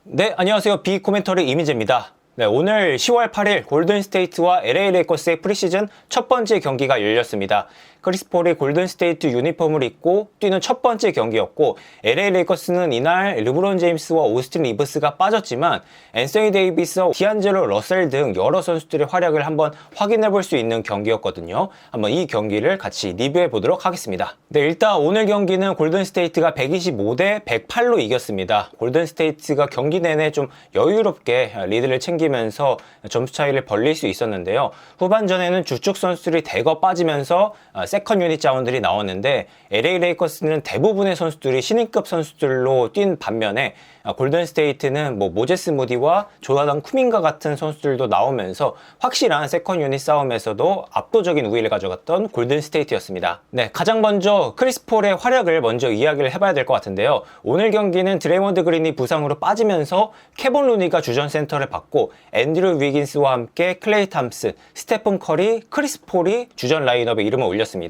네, 안녕하세요. 비코멘터리 이민재입니다. 네, 오늘 10월 8일 골든스테이트와 LA 레이커스의 프리시즌 첫 번째 경기가 열렸습니다. 크리스 폴이 골든스테이트 유니폼을 입고 뛰는 첫 번째 경기였고, LA 레이커스는 이날 르브론 제임스와 오스틴 리브스가 빠졌지만 앤서니 데이비스, 디안젤로 러셀 등 여러 선수들의 활약을 한번 확인해 볼 수 있는 경기였거든요. 한번 이 경기를 같이 리뷰해 보도록 하겠습니다. 네, 일단 오늘 경기는 골든스테이트가 125대 108로 이겼습니다. 골든스테이트가 경기 내내 좀 여유롭게 리드를 챙기면서 점수 차이를 벌릴 수 있었는데요. 후반전에는 주축 선수들이 대거 빠지면서 세컨 유닛 자원들이 나왔는데, LA 레이커스는 대부분의 선수들이 신인급 선수들로 뛴 반면에 골든스테이트는 모제스 무디와 조나단 쿠민가 같은 선수들도 나오면서 확실한 세컨 유닛 싸움에서도 압도적인 우위를 가져갔던 골든스테이트였습니다. 네, 가장 먼저 크리스 폴의 활약을 먼저 이야기를 해봐야 될 것 같은데요. 오늘 경기는 드레이먼드 그린이 부상으로 빠지면서 케본 루니가 주전 센터를 받고, 앤드류 위긴스와 함께 클레이 탐슨, 스테픈 커리, 크리스 폴이 주전 라인업에 이름을 올렸습니다.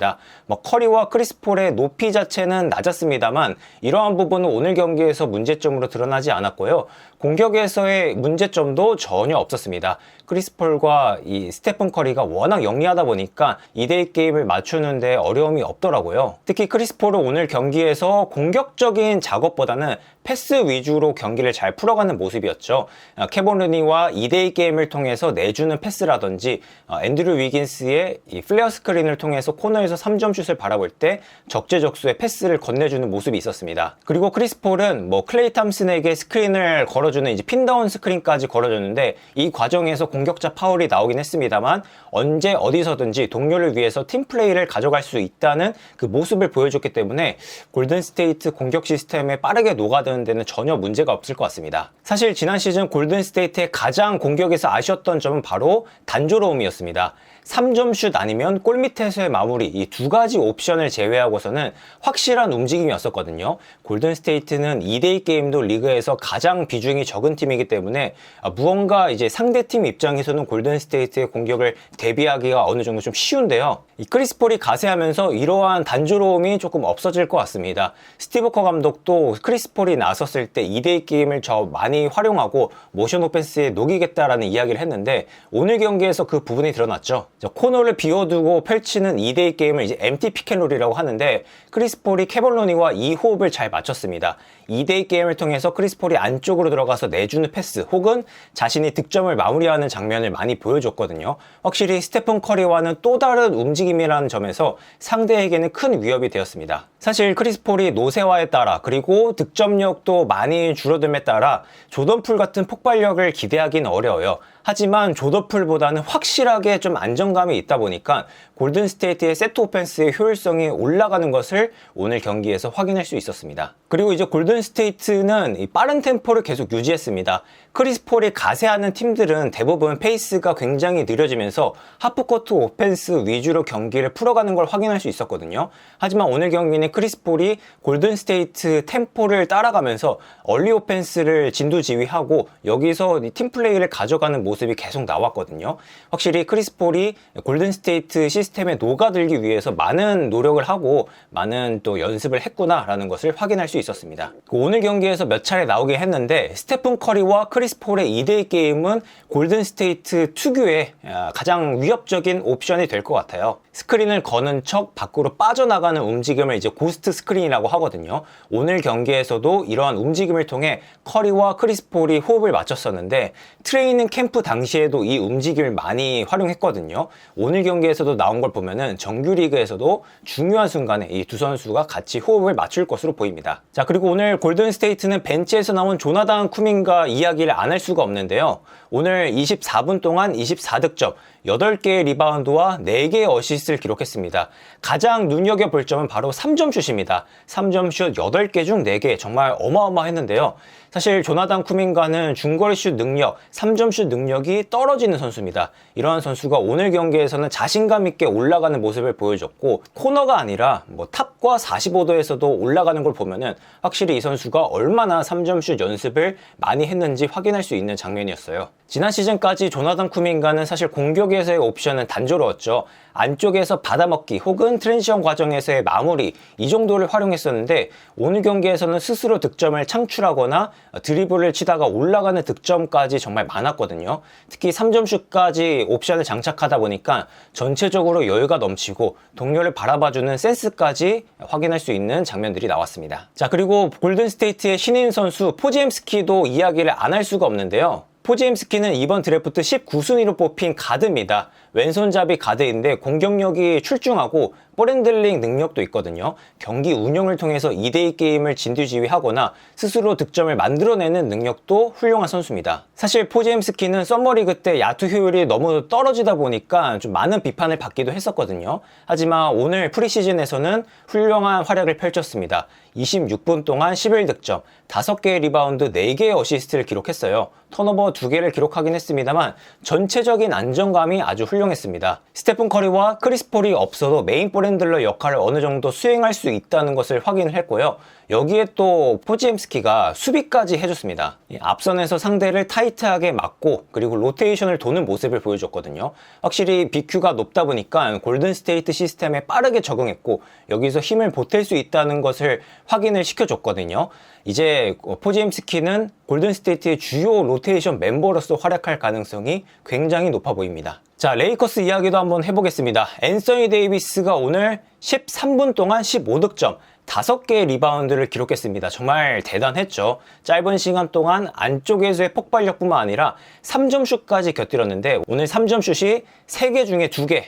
커리와 크리스 폴의 높이 자체는 낮았습니다만 이러한 부분은 오늘 경기에서 문제점으로 드러나지 않았고요. 공격에서의 문제점도 전혀 없었습니다. 크리스 폴과 이 스테픈 커리가 워낙 영리하다 보니까 2대2 게임을 맞추는데 어려움이 없더라고요. 특히 크리스 폴은 오늘 경기에서 공격적인 작업보다는 패스 위주로 경기를 잘 풀어가는 모습이었죠. 케본 루니와 2대2 게임을 통해서 내주는 패스라든지, 앤드류 위긴스의 이 플레어 스크린을 통해서 코너에서 3점 슛을 바라볼 때 적재적소에 패스를 건네주는 모습이 있었습니다. 그리고 크리스 폴은 클레이 탐슨에게 스크린을 걸어주는 이제 핀다운 스크린까지 걸어줬는데, 이 과정에서 공격자 파울이 나오긴 했습니다만 언제 어디서든지 동료를 위해서 팀플레이를 가져갈 수 있다는 그 모습을 보여줬기 때문에 골든스테이트 공격 시스템에 빠르게 녹아드는 데는 전혀 문제가 없을 것 같습니다. 사실 지난 시즌 골든스테이트의 가장 공격에서 아쉬웠던 점은 바로 단조로움이었습니다. 3점 슛 아니면 골 밑에서의 마무리, 이 두 가지 옵션을 제외하고서는 확실한 움직임이었었거든요. 골든스테이트는 2대2 게임도 리그에서 가장 비중이 적은 팀이기 때문에 무언가 이제 상대팀 입장에서는 골든스테이트의 공격을 대비하기가 어느 정도 좀 쉬운데요. 이 크리스 폴이 가세하면서 이러한 단조로움이 조금 없어질 것 같습니다. 스티브 커 감독도 크리스 폴이 나섰을 때 2대2 게임을 더 많이 활용하고 모션 오펜스에 녹이겠다라는 이야기를 했는데, 오늘 경기에서 그 부분이 드러났죠. 코너를 비워두고 펼치는 2대2 게임을 이제 MT 피켄롤이라고 하는데, 크리스 폴이 케본 루니와 이 호흡을 잘 맞췄습니다. 2대2 게임을 통해서 크리스 폴이 안쪽으로 들어가서 내주는 패스 혹은 자신이 득점을 마무리하는 장면을 많이 보여줬거든요. 확실히 스테픈 커리와는 또 다른 움직임이라는 점에서 상대에게는 큰 위협이 되었습니다. 사실 크리스 폴이 노쇠화에 따라, 그리고 득점력도 많이 줄어듦에 따라 조던 풀 같은 폭발력을 기대하기는 어려워요. 하지만 조던 풀보다는 확실하게 좀 안정감이 있다 보니까 골든스테이트의 세트 오펜스의 효율성이 올라가는 것을 오늘 경기에서 확인할 수 있었습니다. 그리고 이제 골든스테이트는 이 빠른 템포를 계속 유지했습니다. 크리스 폴이 가세하는 팀들은 대부분 페이스가 굉장히 느려지면서 하프코트 오펜스 위주로 경기를 풀어가는 걸 확인할 수 있었거든요. 하지만 오늘 경기는 크리스 폴이 골든스테이트 템포를 따라가면서 얼리 오펜스를 진두지휘하고 여기서 팀플레이를 가져가는 모습이 계속 나왔거든요. 확실히 크리스 폴이 골든스테이트 시스템에 녹아들기 위해서 많은 노력을 하고 많은 또 연습을 했구나라는 것을 확인할 수 있었습니다. 오늘 경기에서 몇 차례 나오긴 했는데, 스테픈 커리와 크리스 폴의 2대2 게임은 골든스테이트 특유의 가장 위협적인 옵션이 될 것 같아요. 스크린을 거는 척 밖으로 빠져나가는 움직임을 이제 고스트 스크린이라고 하거든요. 오늘 경기에서도 이러한 움직임을 통해 커리와 크리스 폴이 호흡을 맞췄었는데, 트레이닝 캠프 당시에도 이 움직임을 많이 활용했거든요. 오늘 경기에서도 나온 걸 보면은 정규리그에서도 중요한 순간에 이 두 선수가 같이 호흡을 맞출 것으로 보입니다. 자, 그리고 오늘 골든스테이트는 벤치에서 나온 조나단 쿠민가 이야기를 안 할 수가 없는데요. 오늘 24분 동안 24득점, 8개의 리바운드와 4개의 어시스트를 기록했습니다. 가장 눈여겨볼 점은 바로 3점 슛입니다. 3점 슛 8개 중 4개, 정말 어마어마했는데요. 사실 조나단 쿠민가는 중거리 슛 능력, 3점 슛 능력이 떨어지는 선수입니다. 이러한 선수가 오늘 경기에서는 자신감 있게 올라가는 모습을 보여줬고, 코너가 아니라 탑과 45도에서도 올라가는 걸 보면은 확실히 이 선수가 얼마나 3점 슛 연습을 많이 했는지 확인할 수 있는 장면이었어요. 지난 시즌까지 조나단 쿠민가는 사실 공격에서의 옵션은 단조로웠죠. 안쪽에서 받아먹기 혹은 트랜지션 과정에서의 마무리, 이 정도를 활용했었는데, 오늘 경기에서는 스스로 득점을 창출하거나 드리블을 치다가 올라가는 득점까지 정말 많았거든요. 특히 3점슛까지 옵션을 장착하다 보니까 전체적으로 여유가 넘치고 동료를 바라봐주는 센스까지 확인할 수 있는 장면들이 나왔습니다. 자, 그리고 골든스테이트의 신인 선수 포지엠스키도 이야기를 안 할 수가 없는데요. 포지엠스키는 이번 드래프트 19순위로 뽑힌 가드입니다. 왼손잡이 가드인데 공격력이 출중하고 볼핸들링 능력도 있거든요. 경기 운영을 통해서 2대2 게임을 진두지휘하거나 스스로 득점을 만들어내는 능력도 훌륭한 선수입니다. 사실 포지엠스키는 썸머리그 때 야투 효율이 너무 떨어지다 보니까 좀 많은 비판을 받기도 했었거든요. 하지만 오늘 프리시즌에서는 훌륭한 활약을 펼쳤습니다. 26분 동안 11득점, 5개의 리바운드, 4개의 어시스트를 기록했어요. 턴오버 2개를 기록하긴 했습니다만 전체적인 안정감이 아주 훌륭했습니다. 스테픈 커리와 크리스 폴이 없어도 메인 볼핸들러 역할을 어느 정도 수행할 수 있다는 것을 확인을 했고요. 여기에 또 포지엠스키가 수비까지 해줬습니다. 앞선에서 상대를 타이트하게 막고 그리고 로테이션을 도는 모습을 보여줬거든요. 확실히 BQ가 높다 보니까 골든스테이트 시스템에 빠르게 적응했고 여기서 힘을 보탤 수 있다는 것을 확인을 시켜줬거든요. 이제 포지엠스키는 골든스테이트의 주요 로테이션 멤버로서 활약할 가능성이 굉장히 높아 보입니다. 자, 레이커스 이야기도 한번 해보겠습니다. 앤서니 데이비스가 오늘 13분 동안 15득점, 5개의 리바운드를 기록했습니다. 정말 대단했죠. 짧은 시간 동안 안쪽에서의 폭발력뿐만 아니라 3점슛까지 곁들였는데 오늘 3점슛이 3개 중에 2개,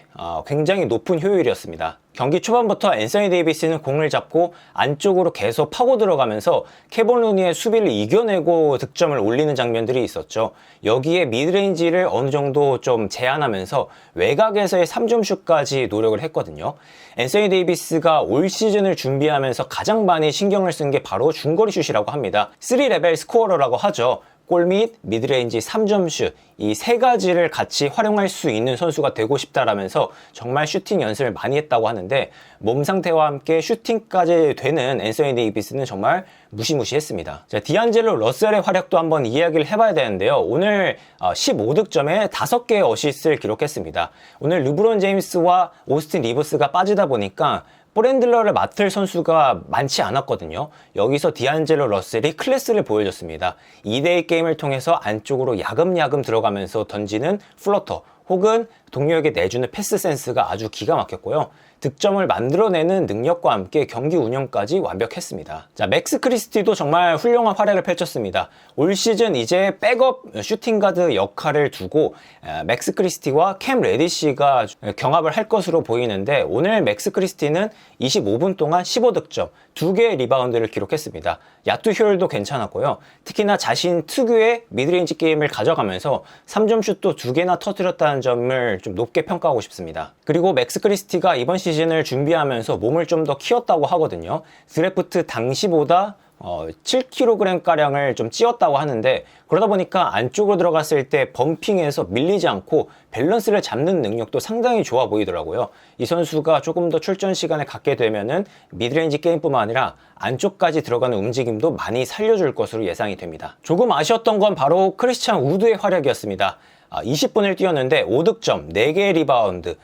굉장히 높은 효율이었습니다. 경기 초반부터 앤서니 데이비스는 공을 잡고 안쪽으로 계속 파고 들어가면서 케본 루니의 수비를 이겨내고 득점을 올리는 장면들이 있었죠. 여기에 미드레인지를 어느 정도 좀 제한하면서 외곽에서의 3점슛까지 노력을 했거든요. 앤서니 데이비스가 올 시즌을 준비하면서 가장 많이 신경을 쓴 게 바로 중거리 슛이라고 합니다. 3레벨 스코어러라고 하죠. 골 및 미드레인지 3점슛 이 세 가지를 같이 활용할 수 있는 선수가 되고 싶다라면서 정말 슈팅 연습을 많이 했다고 하는데 몸 상태와 함께 슈팅까지 되는 앤서니 데이비스는 정말 무시무시했습니다. 자, 디안젤로 러셀의 활약도 한번 이야기를 해봐야 되는데요. 오늘 15득점에 5개의 어시스트를 기록했습니다. 오늘 르브론 제임스와 오스틴 리버스가 빠지다 보니까 볼핸들러를 맡을 선수가 많지 않았거든요. 여기서 디안젤로 러셀이 클래스를 보여줬습니다. 2대2 게임을 통해서 안쪽으로 야금야금 들어가면서 던지는 플러터 혹은 동료에게 내주는 패스 센스가 아주 기가 막혔고요. 득점을 만들어내는 능력과 함께 경기 운영까지 완벽했습니다. 자, 맥스 크리스티도 정말 훌륭한 활약을 펼쳤습니다. 올 시즌 이제 백업 슈팅가드 역할을 두고 맥스 크리스티와 캠 레디시가 경합을 할 것으로 보이는데 오늘 맥스 크리스티는 25분 동안 15득점, 2개의 리바운드를 기록했습니다. 야투 효율도 괜찮았고요. 특히나 자신 특유의 미드레인지 게임을 가져가면서 3점슛도 2개나 터뜨렸다는 점을 좀 높게 평가하고 싶습니다. 그리고 맥스 크리스티가 이번 시즌을 준비하면서 몸을 좀 더 키웠다고 하거든요. 드래프트 당시보다 7kg가량을 좀 찌웠다고 하는데 그러다 보니까 안쪽으로 들어갔을 때 범핑에서 밀리지 않고 밸런스를 잡는 능력도 상당히 좋아 보이더라고요. 이 선수가 조금 더 출전 시간을 갖게 되면은 미드레인지 게임뿐만 아니라 안쪽까지 들어가는 움직임도 많이 살려줄 것으로 예상이 됩니다. 조금 아쉬웠던 건 바로 크리스찬 우드의 활약이었습니다. 20분을 뛰었는데 5득점, 4개의 리바운드,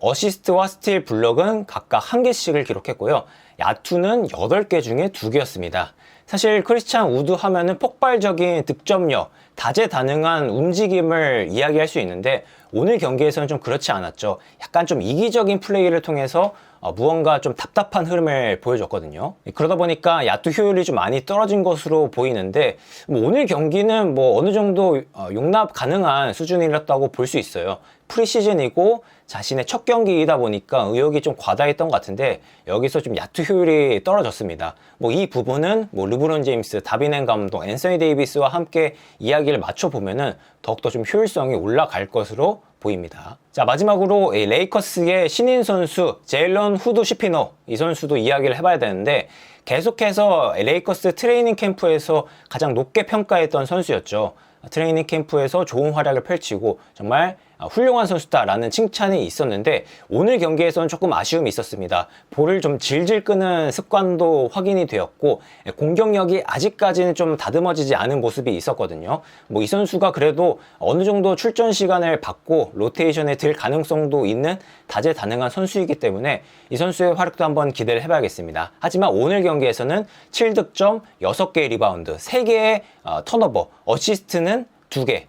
어시스트와 스틸, 블럭은 각각 1개씩을 기록했고요. 야투는 8개 중에 2개였습니다. 사실 크리스찬 우드 하면은 폭발적인 득점력, 다재다능한 움직임을 이야기할 수 있는데 오늘 경기에서는 좀 그렇지 않았죠. 약간 좀 이기적인 플레이를 통해서 무언가 좀 답답한 흐름을 보여줬거든요. 그러다 보니까 야투 효율이 좀 많이 떨어진 것으로 보이는데 오늘 경기는 어느 정도 용납 가능한 수준이었다고 볼 수 있어요. 프리시즌이고 자신의 첫 경기이다 보니까 의욕이 좀 과다했던 것 같은데 여기서 좀 야투 효율이 떨어졌습니다. 이 부분은 르브론 제임스, 다빈 감독, 앤서니 데이비스와 함께 이야기를 맞춰보면은 더욱더 좀 효율성이 올라갈 것으로 보입니다. 자, 마지막으로 레이커스의 신인 선수 제일런 후드 시피노 이 선수도 이야기를 해봐야 되는데 계속해서 레이커스 트레이닝 캠프에서 가장 높게 평가했던 선수였죠. 트레이닝 캠프에서 좋은 활약을 펼치고 정말 훌륭한 선수다라는 칭찬이 있었는데 오늘 경기에서는 조금 아쉬움이 있었습니다. 볼을 좀 질질 끄는 습관도 확인이 되었고 공격력이 아직까지는 좀 다듬어지지 않은 모습이 있었거든요. 뭐 이 선수가 그래도 어느 정도 출전 시간을 받고 로테이션에 들 가능성도 있는 다재다능한 선수이기 때문에 이 선수의 활약도 한번 기대를 해봐야겠습니다. 하지만 오늘 경기에서는 7득점, 6개의 리바운드, 3개의 턴오버, 어시스트는 2개,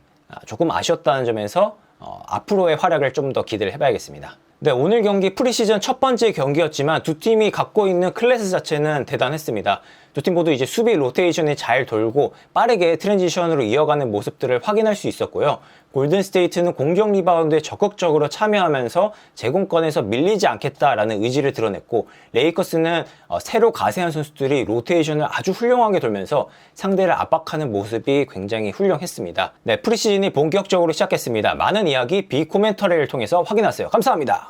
조금 아쉬웠다는 점에서 앞으로의 활약을 좀 더 기대를 해봐야겠습니다. 네, 오늘 경기 프리시즌 첫 번째 경기였지만 두 팀이 갖고 있는 클래스 자체는 대단했습니다. 두 팀 모두 이제 수비 로테이션이 잘 돌고 빠르게 트랜지션으로 이어가는 모습들을 확인할 수 있었고요. 골든스테이트는 공격 리바운드에 적극적으로 참여하면서 제공권에서 밀리지 않겠다라는 의지를 드러냈고, 레이커스는 새로 가세한 선수들이 로테이션을 아주 훌륭하게 돌면서 상대를 압박하는 모습이 굉장히 훌륭했습니다. 네, 프리시즌이 본격적으로 시작했습니다. 많은 이야기 비코멘터리를 통해서 확인하세요. 감사합니다.